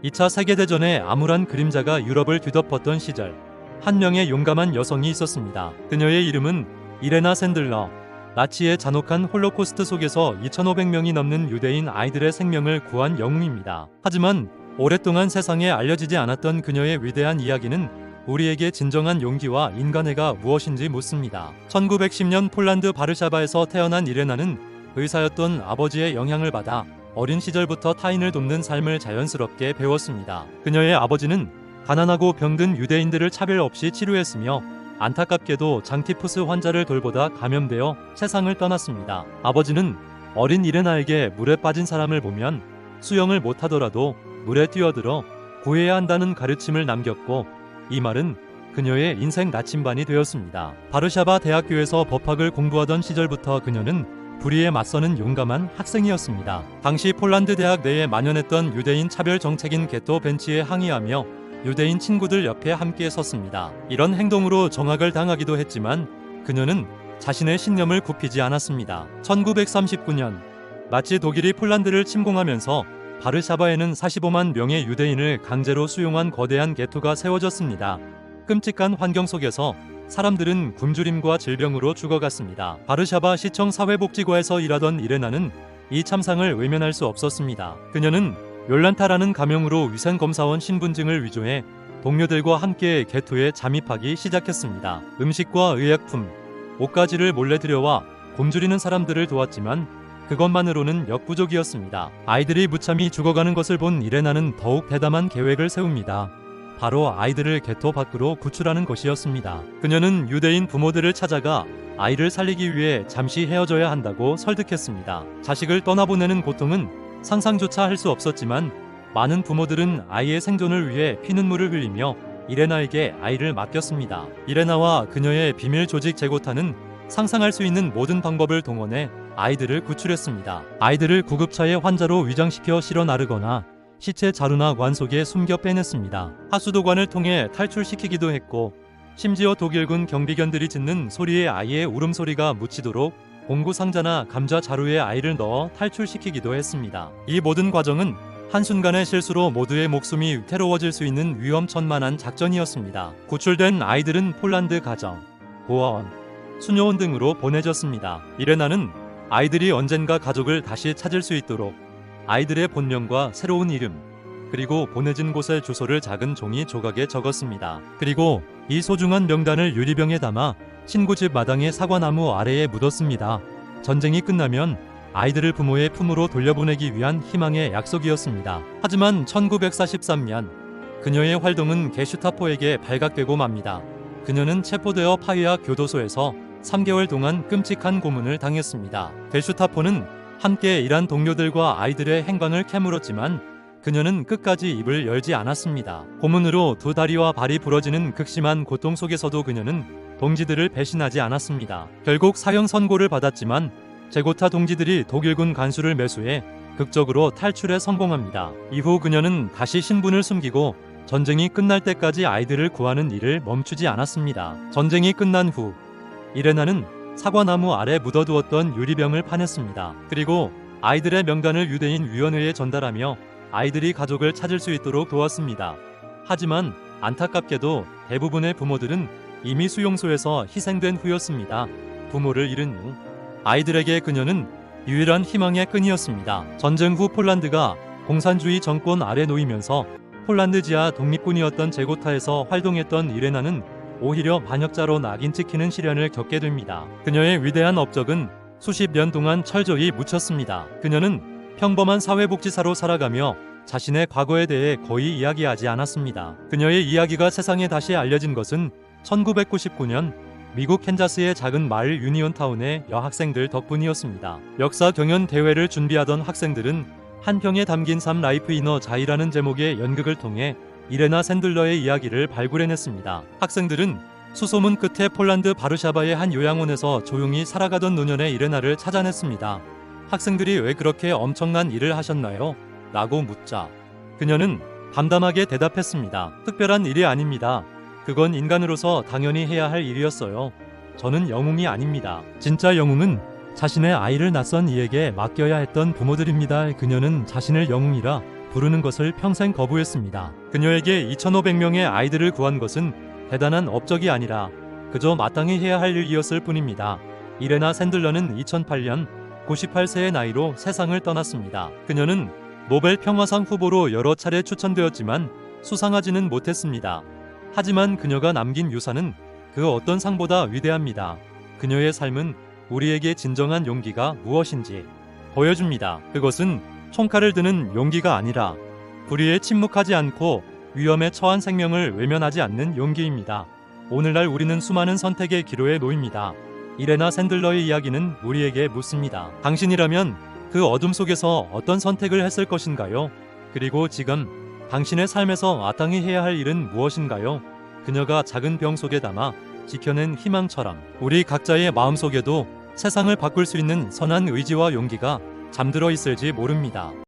2차 세계대전의 암울한 그림자가 유럽을 뒤덮었던 시절, 한 명의 용감한 여성이 있었습니다. 그녀의 이름은 이레나 샌들러. 나치의 잔혹한 홀로코스트 속에서 2,500명이 넘는 유대인 아이들의 생명을 구한 영웅입니다. 하지만 오랫동안 세상에 알려지지 않았던 그녀의 위대한 이야기는 우리에게 진정한 용기와 인간애가 무엇인지 묻습니다. 1910년 폴란드 바르샤바에서 태어난 이레나는 의사였던 아버지의 영향을 받아 어린 시절부터 타인을 돕는 삶을 자연스럽게 배웠습니다. 그녀의 아버지는 가난하고 병든 유대인들을 차별 없이 치료했으며 안타깝게도 장티푸스 환자를 돌보다 감염되어 세상을 떠났습니다. 아버지는 어린 이레나에게 물에 빠진 사람을 보면 수영을 못하더라도 물에 뛰어들어 구해야 한다는 가르침을 남겼고, 이 말은 그녀의 인생 나침반이 되었습니다. 바르샤바 대학교에서 법학을 공부하던 시절부터 그녀는 불의에 맞서는 용감한 학생이었습니다. 당시 폴란드 대학 내에 만연했던 유대인 차별 정책인 게토 벤치에 항의하며 유대인 친구들 옆에 함께 섰습니다. 이런 행동으로 정학을 당하기도 했지만 그녀는 자신의 신념을 굽히지 않았습니다. 1939년 나치 독일이 폴란드를 침공하면서 바르샤바에는 45만 명의 유대인을 강제로 수용한 거대한 게토가 세워졌습니다. 끔찍한 환경 속에서 사람들은 굶주림과 질병으로 죽어갔습니다. 바르샤바 시청 사회복지과에서 일하던 이레나는 이 참상을 외면할 수 없었습니다. 그녀는 욜란타라는 가명으로 위생검사원 신분증을 위조해 동료들과 함께 게토에 잠입하기 시작했습니다. 음식과 의약품, 옷가지를 몰래 들여와 굶주리는 사람들을 도왔지만 그것만으로는 역부족이었습니다. 아이들이 무참히 죽어가는 것을 본 이레나는 더욱 대담한 계획을 세웁니다. 바로 아이들을 게토 밖으로 구출하는 것이었습니다. 그녀는 유대인 부모들을 찾아가 아이를 살리기 위해 잠시 헤어져야 한다고 설득했습니다. 자식을 떠나보내는 고통은 상상조차 할 수 없었지만 많은 부모들은 아이의 생존을 위해 피눈물을 흘리며 이레나에게 아이를 맡겼습니다. 이레나와 그녀의 비밀 조직 제고타는 상상할 수 있는 모든 방법을 동원해 아이들을 구출했습니다. 아이들을 구급차에 환자로 위장시켜 실어 나르거나 시체 자루나 관 속에 숨겨 빼냈습니다. 하수도관을 통해 탈출시키기도 했고, 심지어 독일군 경비견들이 짓는 소리에 아이의 울음소리가 묻히도록 공구 상자나 감자 자루에 아이를 넣어 탈출시키기도 했습니다. 이 모든 과정은 한순간의 실수로 모두의 목숨이 위태로워질 수 있는 위험천만한 작전이었습니다. 구출된 아이들은 폴란드 가정, 고아원, 수녀원 등으로 보내졌습니다. 이레나는 아이들이 언젠가 가족을 다시 찾을 수 있도록 아이들의 본명과 새로운 이름, 그리고 보내진 곳의 주소를 작은 종이 조각에 적었습니다. 그리고 이 소중한 명단을 유리병에 담아 친구 집 마당의 사과나무 아래에 묻었습니다. 전쟁이 끝나면 아이들을 부모의 품으로 돌려보내기 위한 희망의 약속이었습니다. 하지만 1943년 그녀의 활동은 게슈타포에게 발각되고 맙니다. 그녀는 체포되어 파이아 교도소에서 3개월 동안 끔찍한 고문을 당했습니다. 게슈타포는 함께 일한 동료들과 아이들의 행방을 캐물었지만 그녀는 끝까지 입을 열지 않았습니다. 고문으로 두 다리와 발이 부러지는 극심한 고통 속에서도 그녀는 동지들을 배신하지 않았습니다. 결국 사형 선고를 받았지만 제고타 동지들이 독일군 간수를 매수해 극적으로 탈출에 성공합니다. 이후 그녀는 다시 신분을 숨기고 전쟁이 끝날 때까지 아이들을 구하는 일을 멈추지 않았습니다. 전쟁이 끝난 후 이레나는 사과나무 아래 묻어두었던 유리병을 파냈습니다. 그리고 아이들의 명단을 유대인 위원회에 전달하며 아이들이 가족을 찾을 수 있도록 도왔습니다. 하지만 안타깝게도 대부분의 부모들은 이미 수용소에서 희생된 후였습니다. 부모를 잃은 후 아이들에게 그녀는 유일한 희망의 끈이었습니다. 전쟁 후 폴란드가 공산주의 정권 아래 놓이면서 폴란드 지하 독립군이었던 제고타에서 활동했던 이레나는 오히려 반역자로 낙인 찍히는 시련을 겪게 됩니다. 그녀의 위대한 업적은 수십 년 동안 철저히 묻혔습니다. 그녀는 평범한 사회복지사로 살아가며 자신의 과거에 대해 거의 이야기하지 않았습니다. 그녀의 이야기가 세상에 다시 알려진 것은 1999년 미국 캔자스의 작은 마을 유니온타운의 여학생들 덕분이었습니다. 역사 경연 대회를 준비하던 학생들은 한 평에 담긴 3 라이프 이너 자이라는 제목의 연극을 통해 이레나 샌들러의 이야기를 발굴해냈습니다. 학생들은 수소문 끝에 폴란드 바르샤바의 한 요양원에서 조용히 살아가던 노년의 이레나를 찾아냈습니다. 학생들이 왜 그렇게 엄청난 일을 하셨나요? 라고 묻자 그녀는 담담하게 대답했습니다. 특별한 일이 아닙니다. 그건 인간으로서 당연히 해야 할 일이었어요. 저는 영웅이 아닙니다. 진짜 영웅은 자신의 아이를 낯선 이에게 맡겨야 했던 부모들입니다. 그녀는 자신을 영웅이라 부르는 것을 평생 거부했습니다. 그녀에게 2,500명의 아이들을 구한 것은 대단한 업적이 아니라 그저 마땅히 해야 할 일이었을 뿐입니다. 이레나 샌들러는 2008년 98세의 나이로 세상을 떠났습니다. 그녀는 노벨 평화상 후보로 여러 차례 추천되었지만 수상하지는 못했습니다. 하지만 그녀가 남긴 유산은 그 어떤 상보다 위대합니다. 그녀의 삶은 우리에게 진정한 용기가 무엇인지 보여줍니다. 그것은 총칼을 드는 용기가 아니라 불의에 침묵하지 않고 위험에 처한 생명을 외면하지 않는 용기입니다. 오늘날 우리는 수많은 선택의 기로에 놓입니다. 이레나 샌들러의 이야기는 우리에게 묻습니다. 당신이라면 그 어둠 속에서 어떤 선택을 했을 것인가요? 그리고 지금 당신의 삶에서 마땅히 해야 할 일은 무엇인가요? 그녀가 작은 병 속에 담아 지켜낸 희망처럼 우리 각자의 마음속에도 세상을 바꿀 수 있는 선한 의지와 용기가 잠들어 있을지 모릅니다.